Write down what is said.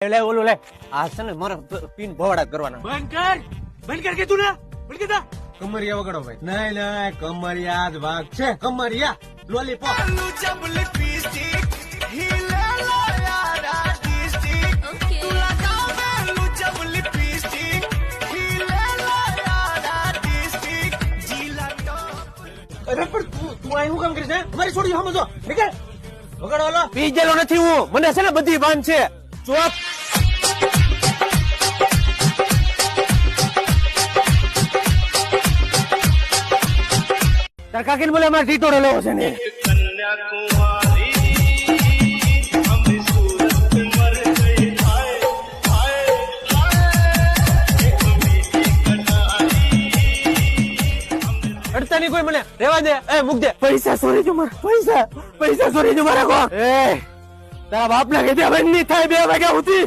લે ઓલું લે આ છે ને મારે પીન ભવાડા કરવાના. બંધ કર કે તું ને બંધ કર. કમરિયા વગાડો ભાઈ. નહીં નહીં કમરિયા જ વાગ છે. કમરિયા લોલીપોપ. અરે પણ તું આ શું કામ કરીશ? અમારી છોડી સમજો. નીકળ વગાડો હાલો. પી ગયેલો નથી હું, મને છે ને બધી ભાન છે. ચોપ. તાર કાકીને બોલે અમારે ટીટોડો લેવો છે ને. અડતા નહીં કોઈ, મને રેવા દે. એ મૂક દે. પૈસા ચોરી જો મારા, પૈસા ચોરી જો મારા કો. એ તારા બાપ ના કીધે બંધ નહીં થાય 2 વાગ્યા સુધી.